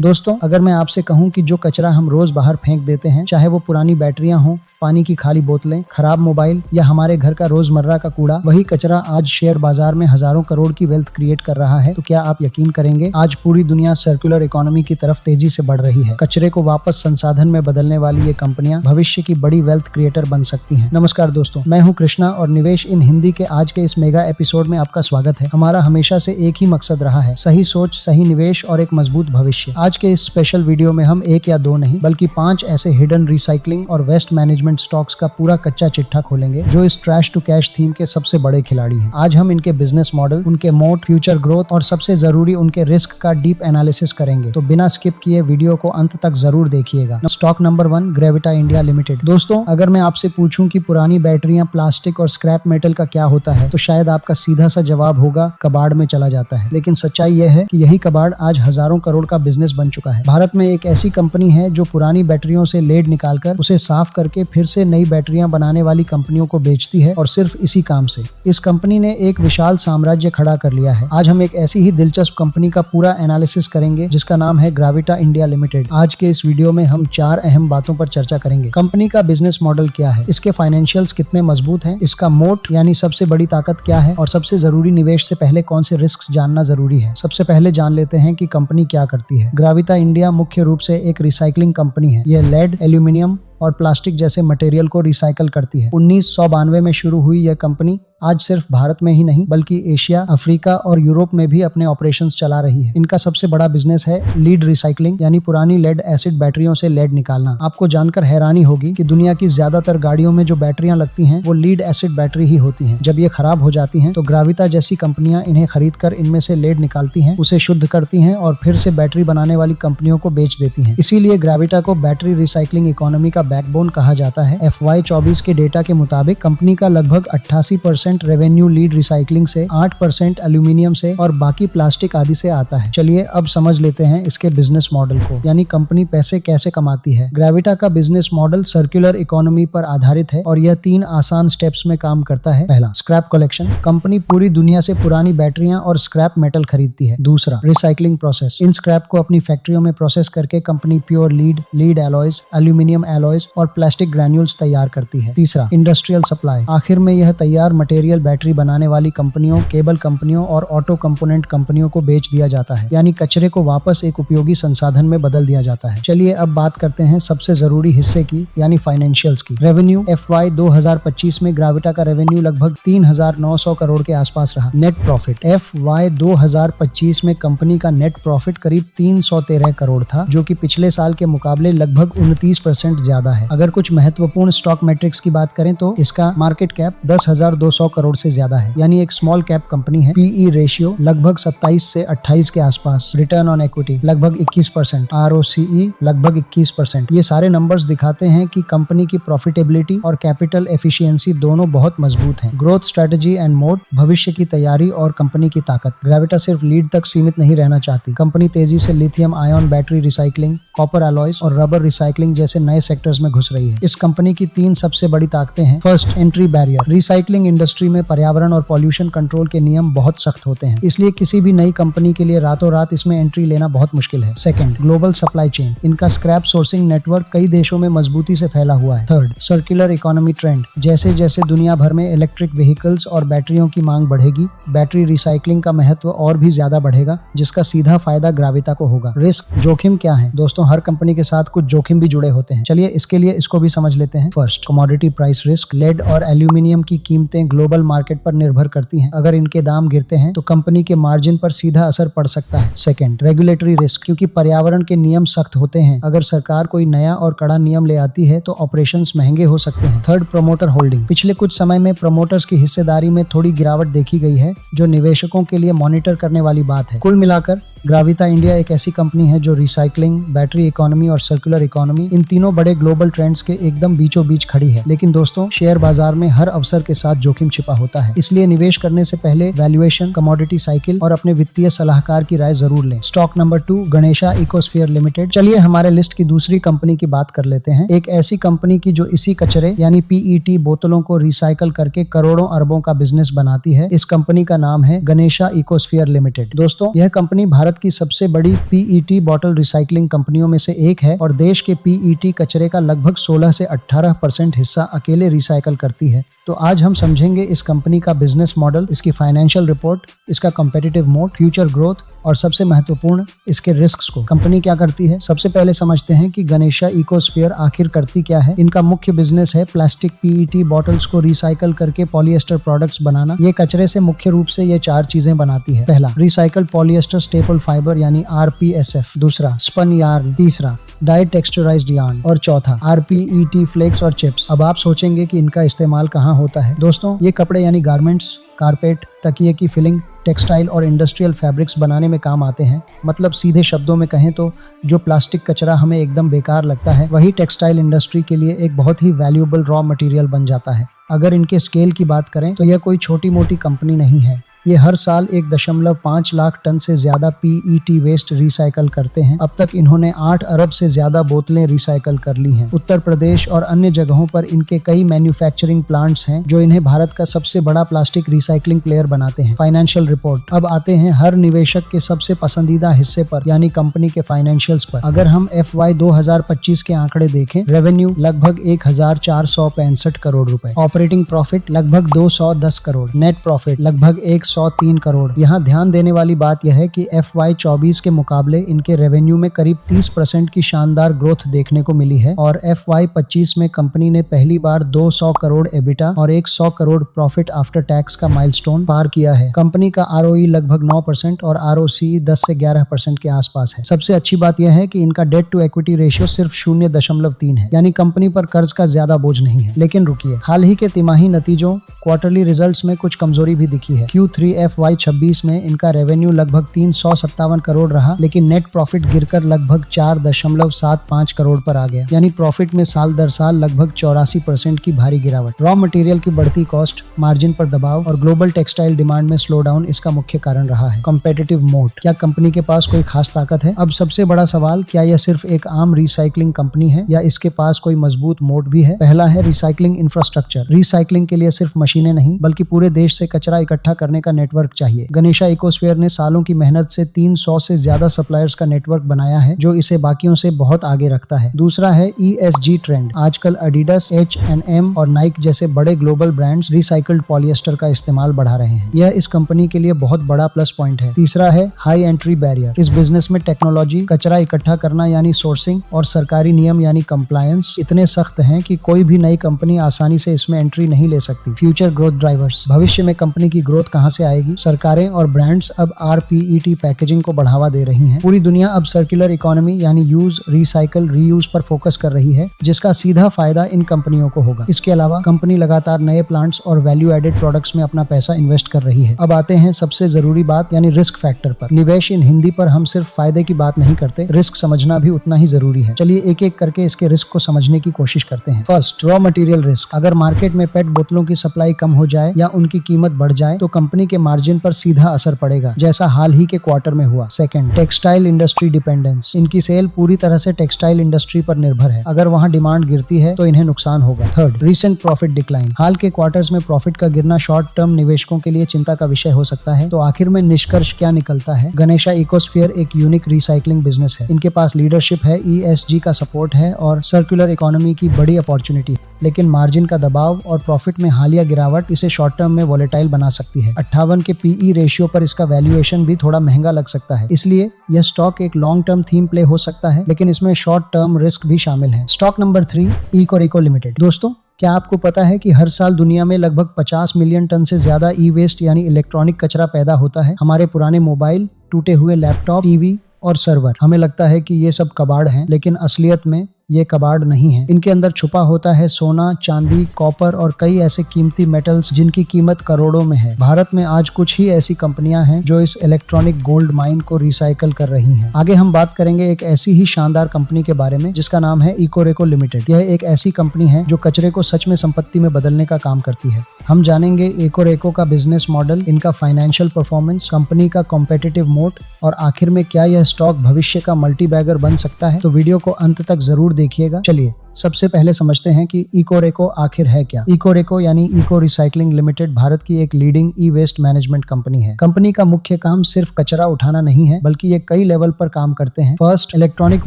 दोस्तों, अगर मैं आपसे कहूं कि जो कचरा हम रोज बाहर फेंक देते हैं, चाहे वो पुरानी बैटरियां हों, पानी की खाली बोतलें, खराब मोबाइल या हमारे घर का रोजमर्रा का कूड़ा, वही कचरा आज शेयर बाजार में हजारों करोड़ की वेल्थ क्रिएट कर रहा है। तो क्या आप यकीन करेंगे, आज पूरी दुनिया सर्कुलर इकोनॉमी की तरफ तेजी से बढ़ रही है। कचरे को वापस संसाधन में बदलने वाली ये कंपनियां भविष्य की बड़ी वेल्थ क्रिएटर बन सकती हैं। नमस्कार दोस्तों, मैं हूं कृष्णा और निवेश इन हिंदी के आज के इस मेगा एपिसोड में आपका स्वागत है। हमारा हमेशा से एक ही मकसद रहा है, सही सोच, सही निवेश और एक मजबूत भविष्य। आज के इस स्पेशल वीडियो में हम एक या दो नहीं बल्कि 5 ऐसे हिडन रिसाइकलिंग और वेस्ट मैनेजमेंट स्टॉक्स का पूरा कच्चा चिट्ठा खोलेंगे जो इस ट्रैश टू कैश थीम के सबसे बड़े खिलाड़ी हैं। आज हम इनके बिजनेस मॉडल, उनके मोट, फ्यूचर ग्रोथ और सबसे जरूरी उनके रिस्क का डीप एनालिसिस करेंगे। तो बिना स्किप किए वीडियो को अंत तक जरूर देखिएगा। Stock number 1, Gravita India Limited. दोस्तों, अगर मैं आपसे पूछूं कि पुरानी बैटरियां, प्लास्टिक और स्क्रैप मेटल का क्या होता है, तो शायद आपका सीधा सा जवाब होगा कबाड़ में चला जाता है। लेकिन सच्चाई यह है कि यही कबाड़ आज हजारों करोड़ का बिजनेस बन चुका है। भारत में एक ऐसी कंपनी है जो पुरानी बैटरियों से लेड निकालकर उसे साफ करके फिर से नई बैटरियां बनाने वाली कंपनियों को बेचती है, और सिर्फ इसी काम से इस कंपनी ने एक विशाल साम्राज्य खड़ा कर लिया है। आज हम एक ऐसी ही दिलचस्प कंपनी का पूरा एनालिसिस करेंगे जिसका नाम है ग्रेविटा इंडिया लिमिटेड। आज के इस वीडियो में हम 4 अहम बातों पर चर्चा करेंगे। कंपनी का बिजनेस मॉडल क्या है, इसके फाइनेंशियल्स कितने मजबूत हैं, इसका मोट यानी सबसे बड़ी ताकत क्या है, और सबसे जरूरी निवेश से पहले कौन से रिस्क जानना जरूरी है। सबसे पहले जान लेते हैं कि कंपनी क्या करती है। ग्रेविटा इंडिया मुख्य रूप से एक रिसाइकलिंग कंपनी है। यह लेड, एल्यूमिनियम और प्लास्टिक जैसे मटेरियल को रिसाइकल करती है। 1992 में शुरू हुई यह कंपनी आज सिर्फ भारत में ही नहीं बल्कि एशिया, अफ्रीका और यूरोप में भी अपने ऑपरेशंस चला रही है। इनका सबसे बड़ा बिजनेस है लीड रिसाइकलिंग, यानी पुरानी लेड एसिड बैटरियों से लेड निकालना। आपको जानकर हैरानी होगी कि दुनिया की ज्यादातर गाड़ियों में जो बैटरियां लगती हैं वो लीड एसिड बैटरी ही होती हैं। जब ये खराब हो जाती हैं तो ग्रेविटा जैसी कंपनियां इन्हें खरीद कर इनमें से लेड निकालती हैं, उसे शुद्ध करती हैं और फिर से बैटरी बनाने वाली कंपनियों को बेच देती हैं। इसीलिए ग्रेविटा को बैटरी रिसाइकलिंग इकोनॉमी का बैकबोन कहा जाता है। FY 24 के डेटा के मुताबिक कंपनी का लगभग 88% रेवेन्यू लीड रिसाइकलिंग से, 8% एल्यूमिनियम से और बाकी प्लास्टिक आदि से आता है। चलिए अब समझ लेते हैं इसके बिजनेस मॉडल को, यानी कंपनी पैसे कैसे कमाती है। ग्रेविटा का बिजनेस मॉडल सर्कुलर इकोनॉमी पर आधारित है और यह 3 आसान स्टेप्स में काम करता है। पहला, स्क्रैप कलेक्शन। कंपनी पूरी दुनिया से पुरानी बैटरियां और स्क्रैप मेटल खरीदती है। दूसरा, रिसाइकलिंग प्रोसेस। इन स्क्रैप को अपनी फैक्ट्रियों में प्रोसेस करके company pure lead alloys, aluminium alloys और प्लास्टिक ग्रैन्यूल्स तैयार करती है। तीसरा, इंडस्ट्रियल सप्लाई। आखिर में यह तैयार मटेरियल बैटरी बनाने वाली कंपनियों, केबल कंपनियों और ऑटो कंपोनेंट कंपनियों को बेच दिया जाता है, यानी कचरे को वापस एक उपयोगी संसाधन में बदल दिया जाता है। चलिए अब बात करते हैं सबसे जरूरी हिस्से की, यानी फाइनेंशियल्स की। रेवेन्यू। FY 2025 में ग्रेविटा का रेवेन्यू लगभग 3900 करोड़ के आसपास रहा। Net profit. FY 2025 में कंपनी का नेट प्रॉफिट करीब 313 करोड़ था, जो कि पिछले साल के मुकाबले लगभग 29% ज्यादा है। अगर कुछ महत्वपूर्ण स्टॉक मैट्रिक्स की बात करें तो इसका मार्केट कैप 10,200 करोड़ से ज्यादा है, यानी एक स्मॉल कैप कंपनी है। PE रेशियो लगभग 27 से 28 के आसपास। रिटर्न ऑन इक्विटी लगभग 21%। ROCE लगभग 21%। ये सारे नंबर्स दिखाते हैं कि कंपनी की प्रॉफिटेबिलिटी और कैपिटल एफिशिएंसी दोनों बहुत मजबूत हैं। ग्रोथ स्ट्रेटजी एंड मोड, भविष्य की तैयारी और कंपनी की ताकत। ग्रेविटा सिर्फ लीड तक सीमित नहीं रहना चाहती। कंपनी तेजी से lithium ion battery recycling, copper alloys और रबर रिसाइकलिंग जैसे नए सेक्टर्स में घुस रही है। इस कंपनी की 3 सबसे बड़ी ताकतें हैं। First, entry barrier. Recycling industry में पर्यावरण और पॉल्यूशन कंट्रोल के नियम बहुत सख्त होते हैं, इसलिए किसी भी नई कंपनी के लिए रातों रात इसमें एंट्री लेना बहुत मुश्किल है। Second, global supply chain. इनका स्क्रैप सोर्सिंग नेटवर्क कई देशों में मजबूती से फैला हुआ है। Third, circular economy trend. जैसे जैसे दुनिया भर में इलेक्ट्रिक व्हीकल्स और बैटरियों की मांग बढ़ेगी, बैटरी रिसाइकलिंग का महत्व और भी ज्यादा बढ़ेगा, जिसका सीधा फायदा ग्रेविटा को होगा। रिस्क, जोखिम क्या है? दोस्तों, हर कंपनी के साथ कुछ जोखिम भी जुड़े होते हैं। चलिए इसके लिए इसको भी समझ लेते हैं। First, commodity price risk. Lead और एल्यूमिनियम की कीमतें ग्लोबल मार्केट पर निर्भर करती हैं। अगर इनके दाम गिरते हैं तो कंपनी के मार्जिन पर सीधा असर पड़ सकता है। Second, regulatory risk. क्योंकि पर्यावरण के नियम सख्त होते हैं, अगर सरकार कोई नया और कड़ा नियम ले आती है तो ऑपरेशंस महंगे हो सकते हैं। Third, promoter holding. पिछले कुछ समय में प्रमोटर्स की हिस्सेदारी में थोड़ी गिरावट देखी गई है, जो निवेशकों के लिए मॉनिटर करने वाली बात है। कुल मिलाकर ग्रेविटा इंडिया एक ऐसी कंपनी है जो रिसाइकलिंग, बैटरी इकोनॉमी और सर्कुलर इकोनॉमी, इन तीनों बड़े ग्लोबल ट्रेंड्स के एकदम बीचों बीच खड़ी है। लेकिन दोस्तों, शेयर बाजार में हर अवसर के साथ जोखिम छिपा होता है, इसलिए निवेश करने से पहले वैल्यूएशन, कमोडिटी साइकिल और अपने वित्तीय सलाहकार की राय जरूर लें। Stock number 2, Ganesha ecosphere limited. चलिए हमारे लिस्ट की दूसरी कंपनी की बात कर लेते हैं। एक ऐसी कंपनी की जो इसी कचरे यानी PET बोतलों को रिसाइकल करके करोड़ों अरबों का बिजनेस बनाती है। इस कंपनी का नाम है गणेशा इकोस्फीयर लिमिटेड। दोस्तों, यह कंपनी भारत भारत की सबसे बड़ी पीईटी बॉटल रिसाइकलिंग कंपनियों में से एक है और देश के पीईटी कचरे का लगभग 16 से 18% हिस्सा अकेले रिसाइकल करती है। तो आज हम समझेंगे इस कंपनी का बिजनेस मॉडल, इसकी फाइनेंशियल रिपोर्ट, इसका कॉम्पिटिटिव मोड, फ्यूचर ग्रोथ और सबसे महत्वपूर्ण इसके रिस्क्स को। कंपनी क्या करती है, सबसे पहले समझते हैं कि गणेशा इकोस्फीयर आखिर करती क्या है। इनका मुख्य बिजनेस है प्लास्टिक पीईटी बॉटल्स को रिसाइकल करके पॉलिएस्टर प्रोडक्ट्स बनाना। ये कचरे से मुख्य रूप से ये 4 चीजें बनाती है। पहला, रिसाइकल्ड पॉलिएस्टर स्टेपल फाइबर यानी आरपीएसएफ। दूसरा, स्पन यार्न। तीसरा, डाई टेक्सचराइज्ड यार्न। और चौथा, आरपीईटी फ्लेक्स और चिप्स। अब आप सोचेंगे कि इनका इस्तेमाल कहाँ होता है। दोस्तों, ये कपड़े यानी गारमेंट्स, कारपेट, तकिए की फिलिंग, टेक्सटाइल और इंडस्ट्रियल फैब्रिक्स बनाने में काम आते हैं। मतलब सीधे शब्दों में कहें तो जो प्लास्टिक कचरा हमें एकदम बेकार लगता है, वही टेक्सटाइल इंडस्ट्री के लिए एक बहुत ही वैल्यूएबल रॉ मटेरियल बन जाता है। अगर इनके स्केल की बात करें तो यह कोई छोटी मोटी कंपनी नहीं है। ये हर साल 1.5 लाख टन से ज्यादा पीईटी वेस्ट रिसाइकल करते हैं। अब तक इन्होंने 8 अरब से ज्यादा बोतलें रिसाइकल कर ली हैं। उत्तर प्रदेश और अन्य जगहों पर इनके कई मैन्युफैक्चरिंग प्लांट्स हैं जो इन्हें भारत का सबसे बड़ा प्लास्टिक रिसाइकलिंग प्लेयर बनाते हैं। Financial report. अब आते हैं हर निवेशक के सबसे पसंदीदा हिस्से पर, यानी कंपनी के फाइनेंशियल्स पर। अगर हम FY 2025 के आंकड़े देखें, रेवेन्यू लगभग 1465 करोड़ रुपए, ऑपरेटिंग प्रॉफिट लगभग 210 करोड़, नेट प्रॉफिट लगभग 103 करोड़। यहाँ ध्यान देने वाली बात यह है कि FY 24 के मुकाबले इनके रेवेन्यू में करीब 30% की शानदार ग्रोथ देखने को मिली है और FY 25 में कंपनी ने पहली बार 200 करोड़ एबिटा और 100 करोड़ प्रॉफिट आफ्टर टैक्स का माइलस्टोन पार किया है। कंपनी का ROE लगभग 9% और ROCE 10 से 11% के आसपास है। सबसे अच्छी बात यह है कि इनका डेट टू इक्विटी रेशियो सिर्फ 0.3 है, यानी कंपनी पर कर्ज का ज्यादा बोझ नहीं है। लेकिन रुकिए, हाल ही के तिमाही नतीजों, क्वार्टरली रिजल्ट्स में कुछ कमजोरी भी दिखी है। Q3 FY 26 में इनका रेवेन्यू लगभग 357 करोड़ रहा, लेकिन नेट प्रॉफिट गिरकर लगभग 4.75 करोड़ पर आ गया, यानी प्रॉफिट में साल दर साल लगभग 84% की भारी गिरावट। रॉ मटेरियल की बढ़ती कॉस्ट, मार्जिन पर दबाव और ग्लोबल टेक्सटाइल डिमांड में स्लो डाउन इसका मुख्य कारण रहा है। Competitive mode. क्या कंपनी के पास कोई खास ताकत है? अब सबसे बड़ा सवाल, क्या यह सिर्फ एक आम रिसाइकलिंग कंपनी है या इसके पास कोई मजबूत मोड भी है? पहला है रिसाइकलिंग इंफ्रास्ट्रक्चर। रिसाइकलिंग के लिए सिर्फ मशीनें नहीं, बल्कि पूरे देश से कचरा इकट्ठा करने का नेटवर्क चाहिए। गणेशा इकोस्फीयर ने सालों की मेहनत से 300 से ज्यादा सप्लायर्स का नेटवर्क बनाया है, जो इसे बाकियों से बहुत आगे रखता है। दूसरा है ESG ट्रेंड। आजकल एडिडास, H&M और नाइक जैसे बड़े ग्लोबल ब्रांड्स रिसाइकल्ड पॉलिएस्टर का इस्तेमाल बढ़ा रहे हैं। यह इस कंपनी के लिए बहुत बड़ा प्लस पॉइंट है। तीसरा है हाई एंट्री बैरियर। इस बिजनेस में टेक्नोलॉजी, कचरा इकट्ठा करना यानी सोर्सिंग और सरकारी नियम यानी कंप्लायंस इतने सख्त हैं कि कोई भी नई कंपनी आसानी से इसमें एंट्री नहीं ले सकती। Future growth drivers. भविष्य में कंपनी की ग्रोथ कहां से आएगी? सरकारें और ब्रांड्स अब RPET पैकेजिंग को बढ़ावा दे रही हैं। पूरी दुनिया अब सर्कुलर इकोनॉमी यानी यूज, रिसाइकल, रीयूज पर फोकस कर रही है, जिसका सीधा फायदा इन कंपनियों को होगा। इसके अलावा कंपनी लगातार नए प्लांट्स और वैल्यू एडेड प्रोडक्ट्स में अपना पैसा इन्वेस्ट कर रही है। अब आते हैं सबसे जरूरी बात यानी रिस्क फैक्टर पर। निवेश इन हिंदी पर हम सिर्फ फायदे की बात नहीं करते, रिस्क समझना भी उतना ही जरूरी है। चलिए एक एक करके इसके रिस्क को समझने की कोशिश करते हैं। First, raw material risk. अगर मार्केट में पेट बोतलों की सप्लाई कम हो जाए या उनकी कीमत बढ़ जाए तो कंपनी के मार्जिन पर सीधा असर पड़ेगा, जैसा हाल ही के क्वार्टर में हुआ। Second, textile industry dependence. इनकी सेल पूरी तरह से टेक्सटाइल इंडस्ट्री पर निर्भर है। अगर वहां डिमांड गिरती है तो इन्हें नुकसान होगा। Third, recent profit decline. हाल के क्वार्टर्स में प्रॉफिट का गिरना शॉर्ट टर्म निवेशकों के लिए चिंता का विषय हो सकता है। तो आखिर में निष्कर्ष क्या निकलता है? गणेशा इकोस्फीयर एक यूनिक रिसाइकलिंग बिजनेस है। इनके पास लीडरशिप है, ESG का सपोर्ट है और सर्कुलर इकोनॉमी की बड़ी अपॉर्चुनिटी है, लेकिन मार्जिन का दबाव और प्रॉफिट में हालिया गिरावट इसे शॉर्ट टर्म में वोलेटाइल बना सकती है। 58 के PE रेशियो पर इसका वैल्यूएशन भी थोड़ा महंगा लग सकता है। इसलिए यह स्टॉक एक लॉन्ग टर्म थीम प्ले हो सकता है, लेकिन इसमें शॉर्ट टर्म रिस्क भी शामिल है। Stock number 3, Ecoreco limited. दोस्तों, क्या आपको पता है कि हर साल दुनिया में लगभग 50 मिलियन टन से ज्यादा ई-वेस्ट यानी इलेक्ट्रॉनिक कचरा पैदा होता है? हमारे पुराने मोबाइल, टूटे हुए लैपटॉप, टीवी और सर्वर। हमें लगता है कि ये सब कबाड़ हैं, लेकिन असलियत में ये कबाड़ नहीं है। इनके अंदर छुपा होता है सोना, चांदी, कॉपर और कई ऐसे कीमती मेटल्स जिनकी कीमत करोड़ों में है। भारत में आज कुछ ही ऐसी कंपनियां हैं जो इस इलेक्ट्रॉनिक गोल्ड माइन को रिसाइकल कर रही हैं। आगे हम बात करेंगे एक ऐसी ही शानदार कंपनी के बारे में जिसका नाम है इकोरेको लिमिटेड। यह एक ऐसी कंपनी है जो कचरे को सच में संपत्ति में बदलने का काम करती है। हम जानेंगे इकोरेको का बिजनेस मॉडल, इनका फाइनेंशियल परफॉर्मेंस, कंपनी का कॉम्पिटिटिव मोड और आखिर में क्या यह स्टॉक भविष्य का मल्टी बैगर बन सकता है। तो वीडियो को अंत तक जरूर देखिएगा। चलिए सबसे पहले समझते हैं कि इकोरेको आखिर है क्या। इकोरेको यानी इको रिसाइकलिंग लिमिटेड भारत की एक लीडिंग ई वेस्ट मैनेजमेंट कंपनी है। कंपनी का मुख्य काम सिर्फ कचरा उठाना नहीं है, बल्कि ये कई लेवल पर काम करते हैं। फर्स्ट, इलेक्ट्रॉनिक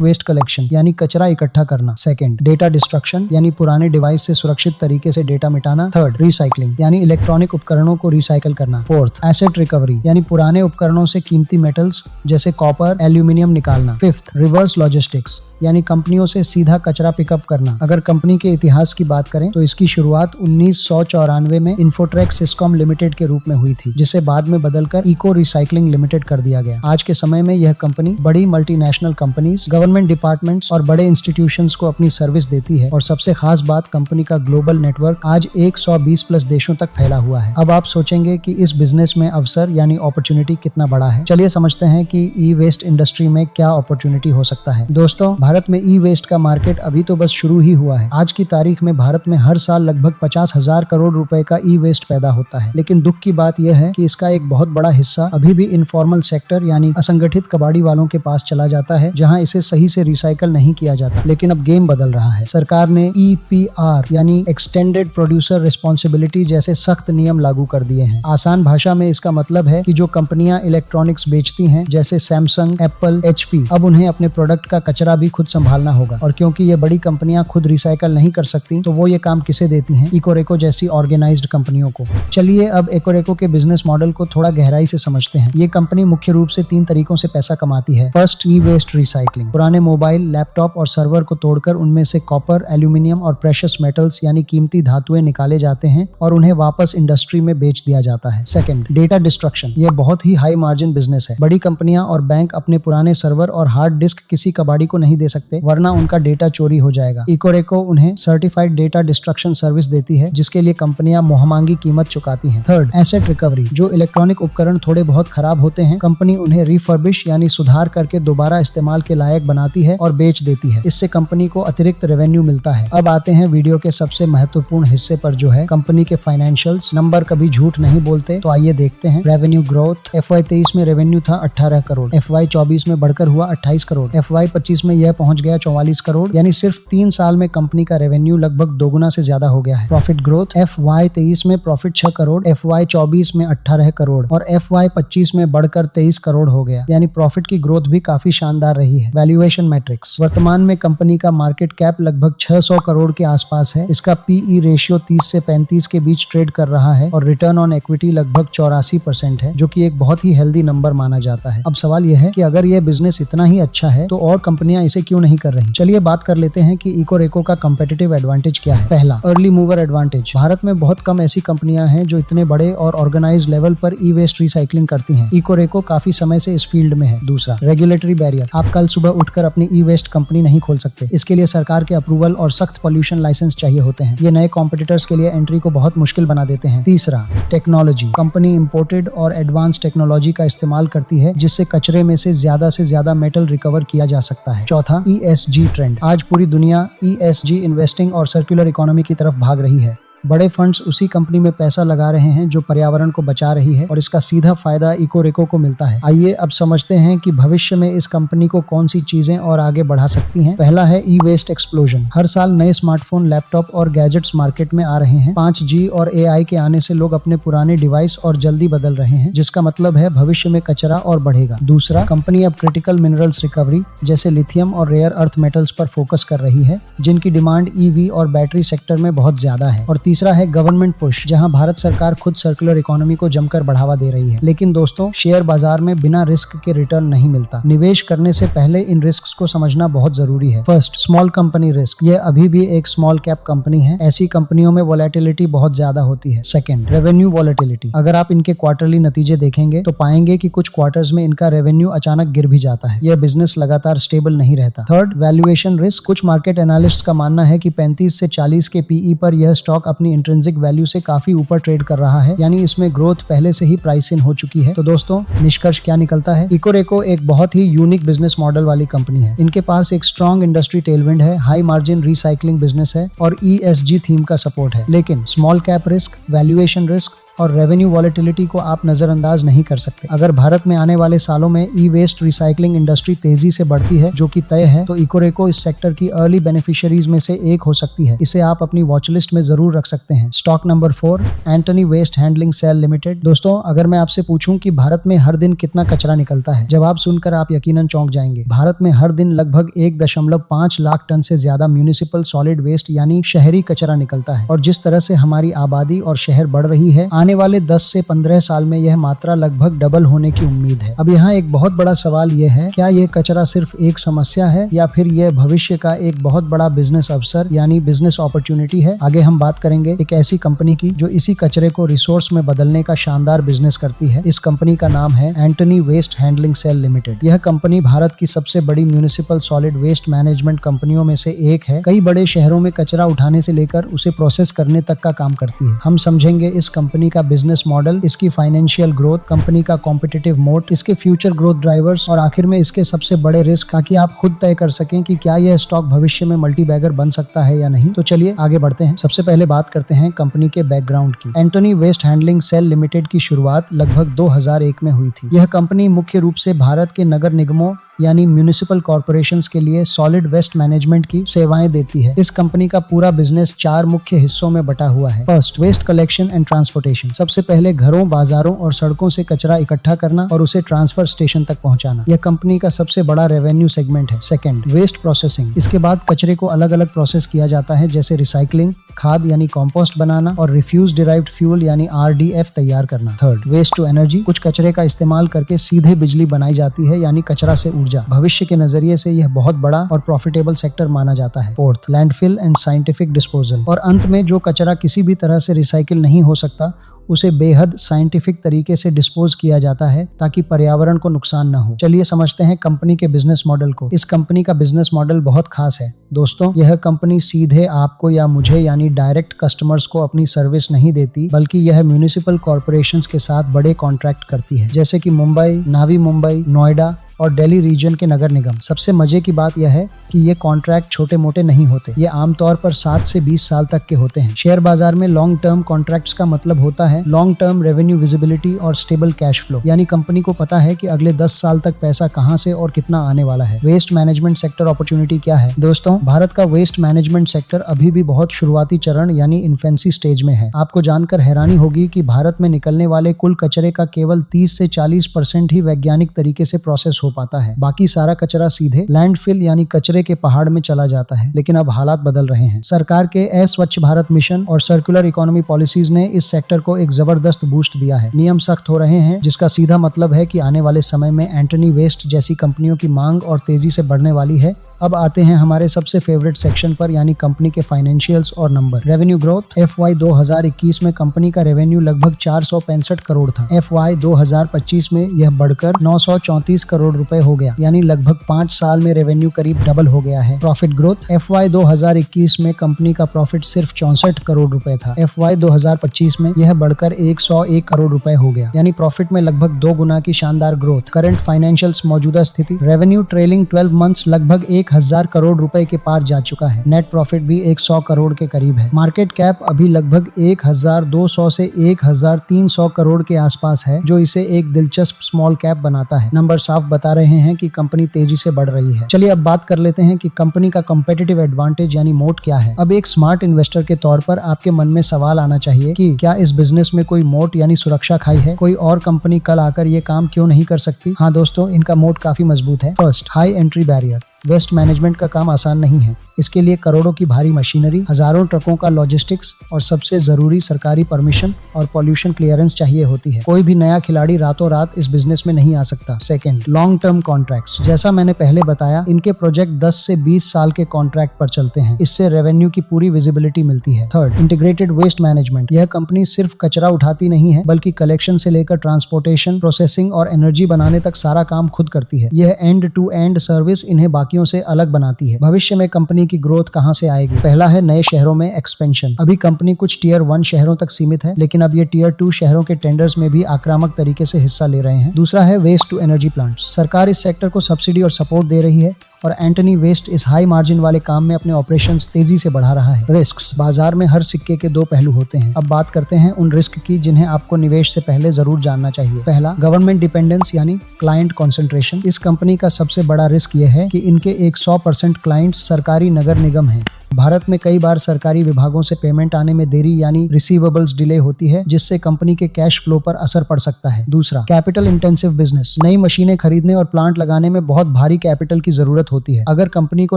वेस्ट कलेक्शन यानी कचरा इकट्ठा करना। सेकंड, डेटा डिस्ट्रक्शन यानी पुराने डिवाइस से सुरक्षित तरीके से डेटा मिटाना। थर्ड, रिसाइकलिंग यानी इलेक्ट्रॉनिक उपकरणों को रिसाइकल करना। फोर्थ, एसेट रिकवरी यानी पुराने उपकरणों से कीमती मेटल्स जैसे कॉपर, एल्यूमिनियम निकालना। फिफ्थ, रिवर्स लॉजिस्टिक्स यानी कंपनियों से सीधा कचरा पिकअप करना। अगर कंपनी के इतिहास की बात करें तो इसकी शुरुआत 1994 में इन्फोट्रेक सिस्कॉम लिमिटेड के रूप में हुई थी, जिसे बाद में बदलकर इको रिसाइकलिंग लिमिटेड कर दिया गया। आज के समय में यह कंपनी बड़ी मल्टीनेशनल कंपनीज, गवर्नमेंट डिपार्टमेंट्स और बड़े इंस्टीट्यूशंस को अपनी सर्विस देती है। और सबसे खास बात, कंपनी का ग्लोबल नेटवर्क आज 120 प्लस देशों तक फैला हुआ है। अब आप सोचेंगे कि इस बिजनेस में अवसर यानी अपॉर्चुनिटी कितना बड़ा है। चलिए समझते हैं कि ई वेस्ट इंडस्ट्री में क्या अपॉर्चुनिटी हो सकता है। दोस्तों, भारत में ई वेस्ट का मार्केट अभी तो बस शुरू ही हुआ है। आज की तारीख में भारत में हर साल लगभग 50,000 करोड़ रुपए का ई वेस्ट पैदा होता है। लेकिन दुख की बात यह है कि इसका एक बहुत बड़ा हिस्सा अभी भी इनफॉर्मल सेक्टर यानी असंगठित कबाड़ी वालों के पास चला जाता है, जहां इसे सही से रिसाइकल नहीं किया जाता। लेकिन अब गेम बदल रहा है। सरकार ने EPR यानी एक्सटेंडेड प्रोड्यूसर रिस्पॉन्सिबिलिटी जैसे सख्त नियम लागू कर दिए हैं। आसान भाषा में इसका मतलब है कि जो कंपनियां इलेक्ट्रॉनिक्स बेचती हैं, जैसे सैमसंग, एप्पल, HP, अब उन्हें अपने प्रोडक्ट का कचरा भी खुद संभालना होगा। और क्योंकि ये बड़ी कंपनियां खुद रिसाइकल नहीं कर सकती, तो वो ये काम किसे देती हैं? इकोरेको जैसी ऑर्गेनाइज्ड कंपनियों को। चलिए अब इकोरेको के बिजनेस मॉडल को थोड़ा गहराई से समझते हैं। ये कंपनी मुख्य रूप से 3 तरीकों से पैसा कमाती है। फर्स्ट, ई वेस्ट रिसाइकलिंग। पुराने मोबाइल, लैपटॉप और सर्वर को तोड़कर उनमें से कॉपर, एल्यूमिनियम और प्रेशियस मेटल्स यानी कीमती धातुएं निकाले जाते हैं और उन्हें वापस इंडस्ट्री में बेच दिया जाता है। Second, data destruction. ये बहुत ही हाई मार्जिन बिजनेस है। बड़ी कंपनियां और बैंक अपने पुराने सर्वर और हार्ड डिस्क किसी कबाड़ी को नहीं दे सकते, वरना उनका डेटा चोरी हो जाएगा। इकोरेको उन्हें सर्टिफाइड डेटा डिस्ट्रक्शन सर्विस देती है, जिसके लिए कंपनियां मोहमांगी कीमत चुकाती हैं। Third, asset recovery. जो इलेक्ट्रॉनिक उपकरण थोड़े बहुत खराब होते हैं, कंपनी उन्हें रिफर्बिश यानी सुधार करके दोबारा इस्तेमाल के लायक बनाती है और बेच देती है। इससे कंपनी को अतिरिक्त रेवेन्यू मिलता है। अब आते हैं वीडियो के सबसे महत्वपूर्ण हिस्से पर, जो है कंपनी के फाइनेंशियल्स। नंबर कभी झूठ नहीं बोलते, तो आइए देखते हैं। Revenue growth. FY 23 में रेवेन्यू था 18 करोड़, FY 24 में बढ़कर हुआ 28 करोड़, FY 25 में यह पहुंच गया 44 करोड़, यानी सिर्फ 3 साल में कंपनी का रेवेन्यू लगभग दोगुना से ज्यादा हो गया है। Profit growth. FY 23 में प्रॉफिट 6 करोड़, FY 24 में 18 करोड़ और FY 25 में बढ़कर 23 करोड़ हो गया, यानी प्रॉफिट की ग्रोथ भी काफी शानदार रही है। Valuation matrix. वर्तमान में कंपनी का मार्केट कैप लगभग 600 करोड़ के आसपास है। इसका PE रेशियो 30 से 35 के बीच ट्रेड कर रहा है और रिटर्न ऑन इक्विटी लगभग 84% है, जो कि एक बहुत ही हेल्दी नंबर माना जाता है। अब सवाल यह है कि अगर यह बिजनेस इतना ही अच्छा है, तो और कंपनियां इसे क्यों नहीं कर रही? चलिए बात कर लेते हैं कि इकोरेको का कंपेटिटिव एडवांटेज क्या है। पहला, अर्ली मूवर एडवांटेज। भारत में बहुत कम ऐसी कंपनियां हैं जो इतने बड़े और ऑर्गेनाइज्ड लेवल पर ई वेस्ट रिसाइकलिंग करती हैं। इकोरेको काफी समय से इस फील्ड में है। दूसरा, रेगुलेटरी बैरियर। आप कल सुबह उठकर अपनी ई वेस्ट कंपनी नहीं खोल सकते। इसके लिए सरकार के अप्रूवल और सख्त पॉल्यूशन लाइसेंस चाहिए होते हैं। ये नए कॉम्पिटिटर्स के लिए एंट्री को बहुत मुश्किल बना देते हैं। तीसरा, टेक्नोलॉजी। कंपनी इम्पोर्टेड और एडवांस टेक्नोलॉजी का इस्तेमाल करती है, जिससे कचरे में से ज्यादा मेटल रिकवर किया जा सकता है। चौथा, ESG ट्रेंड। आज पूरी दुनिया ESG इन्वेस्टिंग और सर्कुलर इकोनॉमी की तरफ भाग रही है। बड़े फंड्स उसी कंपनी में पैसा लगा रहे हैं जो पर्यावरण को बचा रही है, और इसका सीधा फायदा इकोरेको को मिलता है। आइए अब समझते हैं कि भविष्य में इस कंपनी को कौन सी चीजें और आगे बढ़ा सकती हैं। पहला है ई वेस्ट एक्सप्लोजन। हर साल नए स्मार्टफोन, लैपटॉप और गैजेट्स मार्केट में आ रहे हैं। 5G और AI के आने से लोग अपने पुराने डिवाइस और जल्दी बदल रहे हैं, जिसका मतलब है भविष्य में कचरा और बढ़ेगा। दूसरा, कंपनी अब क्रिटिकल मिनरल्स रिकवरी जैसे लिथियम और रेयर अर्थ मेटल्स पर फोकस कर रही है, जिनकी डिमांड EV और बैटरी सेक्टर में बहुत ज्यादा है। और तीसरा है गवर्नमेंट पुश, जहां भारत सरकार खुद सर्कुलर इकोनॉमी को जमकर बढ़ावा दे रही है। लेकिन दोस्तों, शेयर बाजार में बिना रिस्क के रिटर्न नहीं मिलता। निवेश करने से पहले इन रिस्क को समझना बहुत जरूरी है। First, small company risk. ये अभी भी एक स्मॉल कैप कंपनी है। ऐसी कंपनियों में वोलेटिलिटी बहुत ज्यादा होती है। Second, revenue volatility. अगर आप इनके क्वार्टरली नतीजे देखेंगे तो पाएंगे कि कुछ क्वार्टर्स में इनका रेवेन्यू अचानक गिर भी जाता है। यह बिजनेस लगातार स्टेबल नहीं रहता। Third, valuation risk. कुछ मार्केट एनालिस्ट का मानना है कि 35 से 40 के PE पर यह स्टॉक अपनी इंट्रिंसिक वैल्यू से काफी ऊपर ट्रेड कर रहा है, यानी इसमें ग्रोथ पहले से ही प्राइस इन हो चुकी है। तो दोस्तों, निष्कर्ष क्या निकलता है? इकोरेको एक बहुत ही यूनिक बिजनेस मॉडल वाली कंपनी है। इनके पास एक स्ट्रॉन्ग इंडस्ट्री टेलविंड है, हाई मार्जिन रिसाइकलिंग बिजनेस है और ESG थीम का सपोर्ट है। लेकिन small cap risk, valuation risk और रेवेन्यू वॉलेटिलिटी को आप नजरअंदाज नहीं कर सकते। अगर भारत में आने वाले सालों में ई वेस्ट रिसाइकलिंग इंडस्ट्री तेजी से बढ़ती है, जो कि तय है, तो इकोरेको इस सेक्टर की अर्ली बेनिफिशियरीज में से एक हो सकती है। इसे आप अपनी वॉच लिस्ट में जरूर रख सकते हैं। Stock number 4, Antony Waste Handling Cell Limited. दोस्तों, अगर मैं आपसे पूछूं कि भारत में हर दिन कितना कचरा निकलता है, जवाब सुनकर आप यकीनन चौंक जाएंगे। भारत में हर दिन लगभग 1.5 लाख टन से ज्यादा म्यूनिसिपल सॉलिड वेस्ट यानी शहरी कचरा निकलता है, और जिस तरह से हमारी आबादी और शहर बढ़ रही है, आने वाले 10 से 15 साल में यह मात्रा लगभग डबल होने की उम्मीद है। अब यहाँ एक बहुत बड़ा सवाल यह है, क्या यह कचरा सिर्फ एक समस्या है या फिर यह भविष्य का एक बहुत बड़ा बिजनेस अवसर यानी बिजनेस अपॉर्चुनिटी है? आगे हम बात करेंगे एक ऐसी कंपनी की जो इसी कचरे को रिसोर्स में बदलने का शानदार बिजनेस करती है। इस कंपनी का नाम है एंटनी वेस्ट हैंडलिंग सेल लिमिटेड। यह कंपनी भारत की सबसे बड़ी म्यूनिसिपल सॉलिड वेस्ट मैनेजमेंट कंपनियों में से एक है। कई बड़े शहरों में कचरा उठाने से लेकर उसे प्रोसेस करने तक का काम करती है। हम समझेंगे इस कंपनी का बिजनेस मॉडल, इसकी फाइनेंशियल ग्रोथ, कंपनी का कॉम्पिटिटिव मोड, इसके फ्यूचर ग्रोथ ड्राइवर्स और आखिर में इसके सबसे बड़े रिस्क, ताकि आप खुद तय कर सकें कि क्या यह स्टॉक भविष्य में मल्टी बैगर बन सकता है या नहीं। तो चलिए आगे बढ़ते हैं। सबसे पहले बात करते हैं कंपनी के बैकग्राउंड की। एंटनी वेस्ट हैंडलिंग सेल लिमिटेड की शुरुआत लगभग 2001 में हुई थी। यह कंपनी मुख्य रूप से भारत के नगर निगमों यानी म्यूनिसिपल कॉर्पोरेशंस के लिए सॉलिड वेस्ट मैनेजमेंट की सेवाएं देती है। इस कंपनी का पूरा बिजनेस 4 मुख्य हिस्सों में बटा हुआ है। First, waste collection and transportation. सबसे पहले घरों, बाजारों और सड़कों से कचरा इकट्ठा करना और उसे ट्रांसफर स्टेशन तक पहुंचाना। यह कंपनी का सबसे बड़ा रेवेन्यू सेगमेंट है। Second, waste processing. इसके बाद कचरे को अलग अलग प्रोसेस किया जाता है, जैसे रिसाइकलिंग, खाद यानी कॉम्पोस्ट बनाना और रिफ्यूज डिराइव्ड फ्यूल यानी RDF तैयार करना। Third, waste to energy. कुछ कचरे का इस्तेमाल करके सीधे बिजली बनाई जाती है यानी कचरा से ऊर्जा। भविष्य के नजरिए से यह बहुत बड़ा और प्रॉफिटेबल सेक्टर माना जाता है। Fourth, landfill and scientific disposal. और अंत में जो कचरा किसी भी तरह से रिसाइकिल नहीं हो सकता, उसे बेहद साइंटिफिक तरीके से डिस्पोज किया जाता है ताकि पर्यावरण को नुकसान न हो। चलिए समझते हैं कंपनी के बिजनेस मॉडल को। इस कंपनी का बिजनेस मॉडल बहुत खास है। दोस्तों, यह कंपनी सीधे आपको या मुझे यानी डायरेक्ट कस्टमर्स को अपनी सर्विस नहीं देती, बल्कि यह म्यूनिसिपल कॉर्पोरेशंस के साथ बड़े कॉन्ट्रैक्ट करती है, जैसे कि मुंबई, नावी मुंबई, नोएडा और दिल्ली रीजन के नगर निगम। सबसे मजे की बात यह है कि ये कॉन्ट्रैक्ट छोटे मोटे नहीं होते। ये आमतौर पर 7 से 20 साल तक के होते हैं। शेयर बाजार में लॉन्ग टर्म कॉन्ट्रैक्ट्स का मतलब होता है लॉन्ग टर्म रेवेन्यू विजिबिलिटी और स्टेबल कैश फ्लो, यानी कंपनी को पता है कि अगले 10 साल तक पैसा कहां से और कितना आने वाला है। वेस्ट मैनेजमेंट सेक्टर अपॉर्चुनिटी क्या है? दोस्तों, भारत का वेस्ट मैनेजमेंट सेक्टर अभी भी बहुत शुरुआती चरण यानी इन्फेंसी स्टेज में है। आपको जानकर हैरानी होगी कि भारत में निकलने वाले कुल कचरे का केवल 30 से 40% ही वैज्ञानिक तरीके से प्रोसेस हो पाता है। बाकी सारा कचरा सीधे लैंडफिल यानी कचरे के पहाड़ में चला जाता है। लेकिन अब हालात बदल रहे हैं। सरकार के स्वच्छ भारत मिशन और सर्कुलर इकोनॉमी पॉलिसीज ने इस सेक्टर को एक जबरदस्त बूस्ट दिया है। नियम सख्त हो रहे हैं, जिसका सीधा मतलब है कि आने वाले समय में एंटनी वेस्ट जैसी कंपनियों की मांग और तेजी से बढ़ने वाली है। अब आते हैं हमारे सबसे फेवरेट सेक्शन पर, यानी कंपनी के फाइनेंशियल्स और नंबर। Revenue growth. FY 2021 में कंपनी का रेवेन्यू लगभग 465 करोड़ था। FY 2025 में यह बढ़कर 934 करोड़ रुपए हो गया, यानी लगभग 5 साल में रेवेन्यू करीब डबल हो गया है। Profit growth. FY 2021 में कंपनी का प्रॉफिट सिर्फ 64 करोड़ रुपए था। FY 2025 में यह बढ़कर 101 करोड़ रुपए हो गया, यानी प्रॉफिट में लगभग 2 गुना की शानदार ग्रोथ। करंट फाइनेंशियल्स मौजूदा स्थिति। रेवेन्यू ट्रेलिंग 12 मंथ्स लगभग 1000 करोड़ रुपए के पार जा चुका है। नेट प्रॉफिट भी 100 करोड़ के करीब है। मार्केट कैप अभी लगभग 1200 से 1300 करोड़ के आसपास है, जो इसे एक दिलचस्प स्मॉल कैप बनाता है। नंबर साफ बता रहे हैं कि कंपनी तेजी से बढ़ रही है। चलिए अब बात कर लेते हैं कि कंपनी का कंपेटिटिव एडवांटेज यानी मोट क्या है। अब एक स्मार्ट इन्वेस्टर के तौर पर आपके मन में सवाल आना चाहिए कि क्या इस बिजनेस में कोई मोट यानी सुरक्षा खाई है? कोई और कंपनी कल आकर ये काम क्यों नहीं कर सकती? हाँ दोस्तों, इनका मोट काफी मजबूत है। First, high entry barrier. Waste management का काम आसान नहीं है। इसके लिए करोड़ों की भारी मशीनरी, हजारों ट्रकों का लॉजिस्टिक्स और सबसे जरूरी सरकारी परमिशन और पॉल्यूशन क्लियरेंस चाहिए होती है। कोई भी नया खिलाड़ी रातों रात इस बिजनेस में नहीं आ सकता। Second, long term contracts. जैसा मैंने पहले बताया, इनके प्रोजेक्ट 10 से 20 साल के कॉन्ट्रैक्ट पर चलते हैं। इससे रेवेन्यू की पूरी विजिबिलिटी मिलती है। Third, integrated waste management. यह कंपनी सिर्फ कचरा उठाती नहीं है, बल्कि कलेक्शन से लेकर ट्रांसपोर्टेशन, प्रोसेसिंग और एनर्जी बनाने तक सारा काम खुद करती है। यह एंड टू एंड सर्विस इन्हें बाकियों से अलग बनाती है। भविष्य में कंपनी की ग्रोथ कहां से आएगी? पहला है नए शहरों में एक्सपेंशन। अभी कंपनी कुछ टियर 1 शहरों तक सीमित है, लेकिन अब ये टियर 2 शहरों के टेंडर्स में भी आक्रामक तरीके से हिस्सा ले रहे हैं। दूसरा है वेस्ट टू एनर्जी प्लांट्स। सरकार इस सेक्टर को सब्सिडी और सपोर्ट दे रही है और एंटनी वेस्ट इस हाई मार्जिन वाले काम में अपने ऑपरेशंस तेजी से बढ़ा रहा है। रिस्क्स, बाजार में हर सिक्के के दो पहलू होते हैं। अब बात करते हैं उन रिस्क की जिन्हें आपको निवेश से पहले जरूर जानना चाहिए। पहला, गवर्नमेंट डिपेंडेंस यानी क्लाइंट कॉन्सेंट्रेशन। इस कंपनी का सबसे बड़ा रिस्क यह है कि इनके 100% क्लाइंट्स सरकारी नगर निगम हैं। भारत में कई बार सरकारी विभागों से पेमेंट आने में देरी यानी रिसीवेबल्स डिले होती है, जिससे कंपनी के कैश फ्लो पर असर पड़ सकता है। दूसरा, कैपिटल इंटेंसिव बिजनेस। नई मशीनें खरीदने और प्लांट लगाने में बहुत भारी कैपिटल की जरूरत होती है। अगर कंपनी को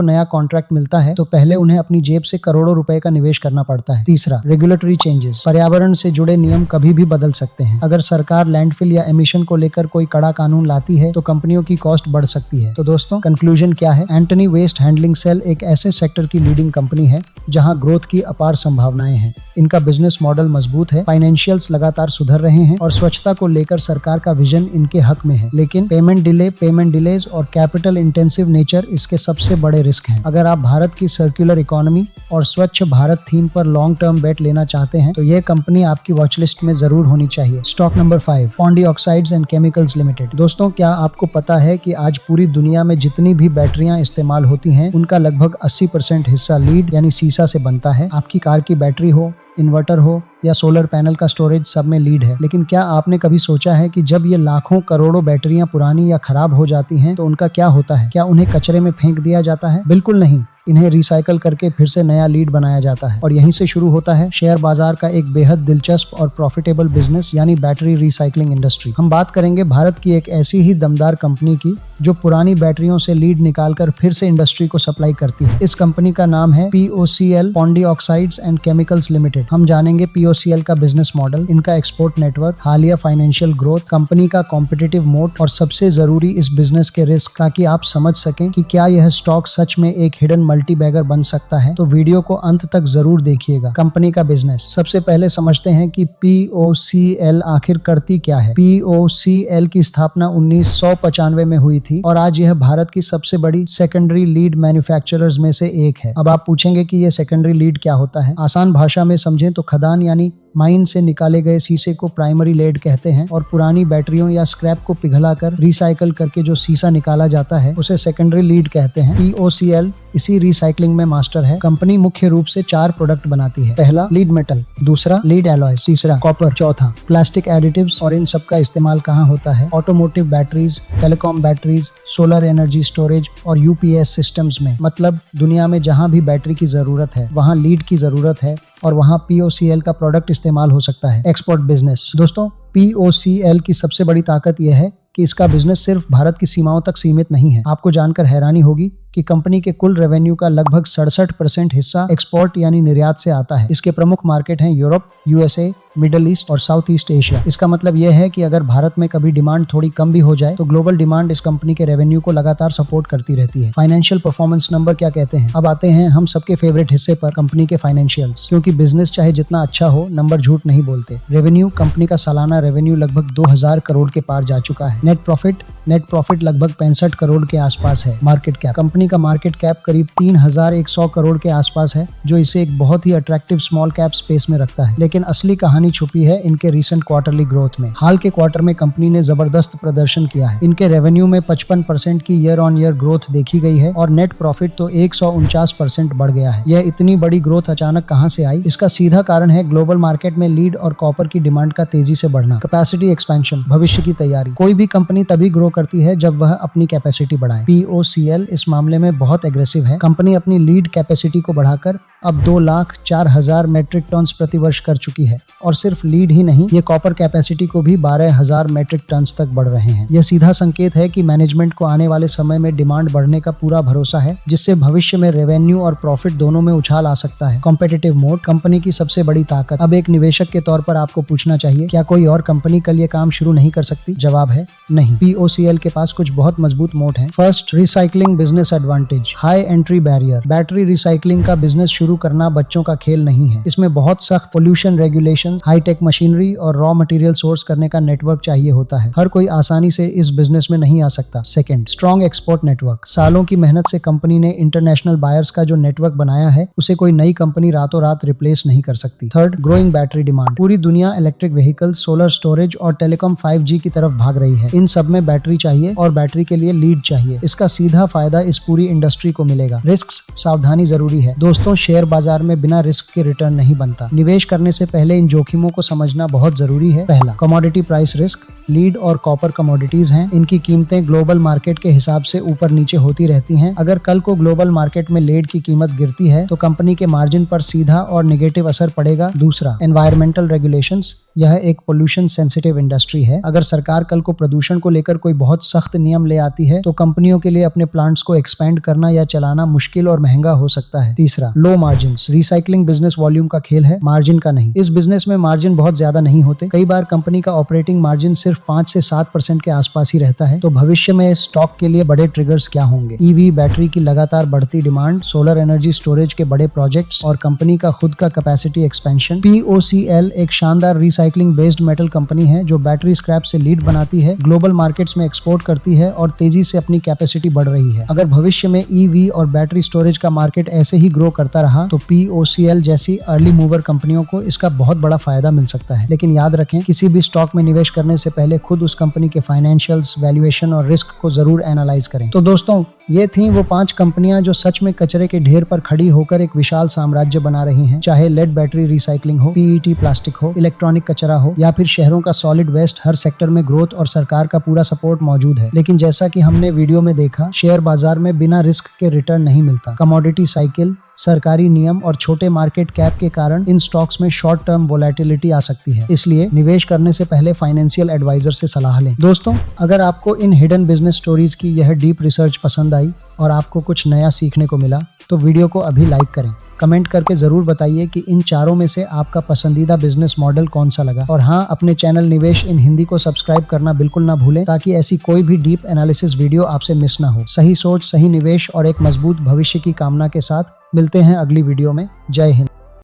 नया कॉन्ट्रैक्ट मिलता है तो पहले उन्हें अपनी जेब से करोड़ों रुपए का निवेश करना पड़ता है। तीसरा, रेगुलेटरी चेंजेस। पर्यावरण से जुड़े नियम कभी भी बदल सकते हैं। अगर सरकार लैंडफिल या एमिशन को लेकर कोई कड़ा कानून लाती है तो कंपनियों की कॉस्ट बढ़ सकती है। तो दोस्तों, कंक्लूजन क्या है? एंटनी वेस्ट हैंडलिंग सेल एक ऐसे सेक्टर की लीडिंग कंपनी है जहां ग्रोथ की अपार संभावनाएं हैं। इनका बिजनेस मॉडल मजबूत है, फाइनेंशियल्स लगातार सुधर रहे हैं और स्वच्छता को लेकर सरकार का विजन इनके हक में है। लेकिन पेमेंट डिलेज और कैपिटल इंटेंसिव नेचर इसके सबसे बड़े रिस्क हैं। अगर आप भारत की सर्कुलर इकोनॉमी और स्वच्छ भारत थीम पर लॉन्ग टर्म बेट लेना चाहते हैं तो यह कंपनी आपकी वॉच लिस्ट में जरूर होनी चाहिए। Stock number 5, Pondy oxides and chemicals limited. दोस्तों, क्या आपको पता है कि आज पूरी दुनिया में जितनी भी बैटरियां इस्तेमाल होती हैं उनका लगभग 80% हिस्सा लीड यानी सीसा से बनता है। आपकी कार की बैटरी हो, इन्वर्टर हो या सोलर पैनल का स्टोरेज, सब में लीड है। लेकिन क्या आपने कभी सोचा है कि जब ये लाखों करोड़ों बैटरियां पुरानी या खराब हो जाती हैं तो उनका क्या होता है? क्या उन्हें कचरे में फेंक दिया जाता है? बिल्कुल नहीं। इन्हें रिसाइकल करके फिर से नया लीड बनाया जाता है और यहीं से शुरू होता है शेयर बाजार का एक बेहद दिलचस्प और प्रॉफिटेबल बिजनेस यानी बैटरी रिसाइकलिंग इंडस्ट्री। हम बात करेंगे भारत की एक ऐसी ही दमदार कंपनी की जो पुरानी बैटरियों से लीड निकालकर फिर से इंडस्ट्री को सप्लाई करती है। इस कंपनी का नाम है POCL, Pondy oxides and chemicals limited. हम जानेंगे POCL का बिजनेस मॉडल, इनका एक्सपोर्ट नेटवर्क, हालिया फाइनेंशियल ग्रोथ, कंपनी का कॉम्पिटिटिव मोड और सबसे जरूरी इस बिजनेस के रिस्क, ताकि आप समझ सकें कि क्या यह स्टॉक सच में एक हिडन मल्टी बैगर बन सकता है। तो वीडियो को अंत तक जरूर देखिएगा। कंपनी का बिजनेस, सबसे पहले समझते हैं कि POCL आखिर करती क्या है। POCL की स्थापना 1995 में हुई थी और आज यह भारत की सबसे बड़ी सेकेंडरी लीड मैन्युफैक्चरर्स में से एक है। अब आप पूछेंगे कि यह सेकेंडरी लीड क्या होता है। आसान भाषा में समझें तो खदान यानी माइन से निकाले गए शीशे को प्राइमरी लीड कहते हैं और पुरानी बैटरियों या स्क्रैप को पिघलाकर रिसाइकल करके जो शीशा निकाला जाता है उसे सेकेंडरी लीड कहते हैं। POCL इसी रिसाइकलिंग में मास्टर है। कंपनी मुख्य रूप से 4 प्रोडक्ट बनाती है। पहला, लीड मेटल, दूसरा लीड एलॉयज, तीसरा कॉपर, चौथा प्लास्टिक एडिटिव्स। और इन सब का इस्तेमाल कहाँ होता है? Automotive batteries, telecom batteries, solar energy storage और UPS सिस्टम्स में। मतलब दुनिया में जहाँ भी बैटरी की जरूरत है वहाँ लीड की जरूरत है और वहाँ POCL का प्रोडक्ट इस्तेमाल हो सकता है। एक्सपोर्ट बिजनेस, दोस्तों POCL की सबसे बड़ी ताकत यह है कि इसका बिजनेस सिर्फ भारत की सीमाओं तक सीमित नहीं है। आपको जानकर हैरानी होगी कि कंपनी के कुल रेवेन्यू का लगभग 67% हिस्सा एक्सपोर्ट यानी निर्यात से आता है। इसके प्रमुख मार्केट हैं यूरोप, USA, मिडल ईस्ट और साउथ ईस्ट एशिया। इसका मतलब यह है कि अगर भारत में कभी डिमांड थोड़ी कम भी हो जाए तो ग्लोबल डिमांड इस कंपनी के रेवेन्यू को लगातार सपोर्ट करती रहती है। फाइनेंशियल परफॉर्मेंस नंबर क्या कहते हैं? अब आते हैं हम सबके फेवरेट हिस्से पर, कंपनी के फाइनेंशियल्स। क्योंकि बिजनेस चाहे जितना अच्छा हो, नंबर झूठ नहीं बोलते। रेवेन्यू, कंपनी का सालाना रेवेन्यू लगभग 2000 करोड़ के पार जा चुका है। नेट प्रॉफिट लगभग 65 करोड़ के आसपास है। मार्केट कैप, कंपनी का मार्केट कैप करीब 3100 करोड़ के आसपास है, जो इसे एक बहुत ही अट्रैक्टिव स्मॉल कैप स्पेस में रखता है। लेकिन असली कहानी छुपी है इनके रिसेंट क्वार्टरली ग्रोथ में। हाल के क्वार्टर में कंपनी ने जबरदस्त प्रदर्शन किया है। इनके रेवेन्यू में 55% की ईयर ऑन ईयर ग्रोथ देखी गई है और नेट प्रॉफिट तो 149% बढ़ गया है। यह इतनी बड़ी ग्रोथ अचानक कहां से आई? इसका सीधा कारण है ग्लोबल मार्केट में लीड और कॉपर की डिमांड का तेजी से बढ़ना। कैपेसिटी एक्सपेंशन, भविष्य की तैयारी। कोई भी कंपनी तभी ग्रो करती है जब वह अपनी कैपेसिटी बढ़ाए। POCL इस मामले में बहुत एग्रेसिव है। कंपनी अपनी लीड कैपेसिटी को बढ़ाकर अब 2,04,000 मेट्रिक टन प्रति वर्ष कर चुकी है और सिर्फ लीड ही नहीं, ये कॉपर कैपेसिटी को भी 12,000 मेट्रिक टन तक बढ़ रहे हैं। यह सीधा संकेत है कि मैनेजमेंट को आने वाले समय में डिमांड बढ़ने का पूरा भरोसा है, जिससे भविष्य में रेवेन्यू और प्रॉफिट दोनों में उछाल आ सकता है। कॉम्पिटिटिव मोड, कंपनी की सबसे बड़ी ताकत। अब एक निवेशक के तौर पर आपको पूछना चाहिए, क्या कोई और कंपनी कल ये काम शुरू नहीं कर सकती? जवाब है नहीं। POCL के पास कुछ बहुत मजबूत मोड है। First, recycling business advantage, high entry barrier. Battery recycling का बिजनेस शुरू करना बच्चों का खेल नहीं है। इसमें बहुत सख्त पोल्यूशन रेगुलेशन, हाईटेक मशीनरी और रॉ मटेरियल सोर्स करने का नेटवर्क चाहिए होता है। हर कोई आसानी से इस बिजनेस में नहीं आ सकता। Second, strong export network. सालों की मेहनत से कंपनी ने इंटरनेशनल बायर्स का जो नेटवर्क बनाया है उसे कोई नई कंपनी रातों रात रिप्लेस नहीं कर सकती। Third, growing battery demand. पूरी दुनिया इलेक्ट्रिक व्हीकल, सोलर स्टोरेज और टेलीकॉम 5G की तरफ भाग रही है। इन सब में बैटरी चाहिए और बैटरी के लिए लीड चाहिए। इसका सीधा फायदा इस पूरी इंडस्ट्री को मिलेगा। रिस्क, सावधानी जरूरी है दोस्तों, शेयर बाजार में बिना रिस्क के रिटर्न नहीं बनता। निवेश करने से पहले इन जोखिमों को समझना बहुत जरूरी है। पहला, कमोडिटी प्राइस रिस्क। लीड और कॉपर कमोडिटीज हैं, इनकी कीमतें ग्लोबल मार्केट के हिसाब से ऊपर नीचे होती रहती हैं। अगर कल को ग्लोबल मार्केट में लीड की कीमत गिरती है तो कंपनी के मार्जिन पर सीधा और नेगेटिव असर पड़ेगा। दूसरा, एनवायरमेंटल रेगुलेशंस। यह एक पोल्यूशन सेंसिटिव इंडस्ट्री है। अगर सरकार कल को प्रदूषण को लेकर कोई बहुत सख्त नियम ले आती है तो कंपनियों के लिए अपने प्लांट्स को एक्सपेंड करना या चलाना मुश्किल और महंगा हो सकता है। तीसरा, low margin. Recycling business volume का खेल है, मार्जिन का नहीं। इस बिजनेस में मार्जिन बहुत ज्यादा नहीं होते। कई बार कंपनी का ऑपरेटिंग मार्जिन सिर्फ 5 से 7% के आसपास ही रहता है। तो भविष्य में इस स्टॉक के लिए बड़े ट्रिगर्स क्या होंगे? ईवी बैटरी की लगातार बढ़ती डिमांड, सोलर एनर्जी स्टोरेज के बड़े प्रोजेक्ट्स और कंपनी का खुद का कैपेसिटी एक्सपेंशन। POCL एक शानदार रिसाइकलिंग बेस्ड मेटल कंपनी है जो बैटरी स्क्रैप से लीड बनाती है, ग्लोबल मार्केट्स में एक्सपोर्ट करती है और तेजी से अपनी कैपेसिटी बढ़ रही है। अगर भविष्य में EV और बैटरी स्टोरेज का मार्केट ऐसे ही ग्रो करता रहा तो POCL जैसी अर्ली मूवर कंपनियों को इसका बहुत बड़ा फायदा मिल सकता है। लेकिन याद रखें, किसी भी स्टॉक में निवेश करने से पहले खुद उस कंपनी के फाइनेंशियल्स, वैल्यूएशन और रिस्क को जरूर एनालाइज करें। तो दोस्तों, ये थी वो 5 कंपनियां जो सच में कचरे के ढेर पर खड़ी होकर एक विशाल साम्राज्य बना रही हैं। चाहे लेड बैटरी रिसाइकलिंग हो, PET प्लास्टिक हो, इलेक्ट्रॉनिक कचरा हो या फिर शहरों का सॉलिड वेस्ट, हर सेक्टर में ग्रोथ और सरकार का पूरा सपोर्ट मौजूद है। लेकिन जैसा कि हमने वीडियो में देखा, शेयर बाजार में बिना रिस्क के रिटर्न नहीं मिलता। कमोडिटी साइकिल, सरकारी नियम और छोटे मार्केट कैप के कारण इन स्टॉक्स में शॉर्ट टर्म वोलेटिलिटी आ सकती है। इसलिए निवेश करने से पहले फाइनेंशियल एडवाइजर से सलाह लें। दोस्तों, अगर आपको इन हिडन बिजनेस स्टोरीज की यह डीप रिसर्च पसंद आई और आपको कुछ नया सीखने को मिला तो वीडियो को अभी लाइक करें। कमेंट करके जरूर बताइए कि इन चारों में से आपका पसंदीदा बिजनेस मॉडल कौन सा लगा। और हाँ, अपने चैनल निवेश इन हिंदी को सब्सक्राइब करना बिल्कुल ना भूलें ताकि ऐसी कोई भी डीप एनालिसिस वीडियो आपसे मिस ना हो। सही सोच, सही निवेश और एक मजबूत भविष्य की कामना के साथ मिलते हैं अगली वीडियो में। जय हिंद।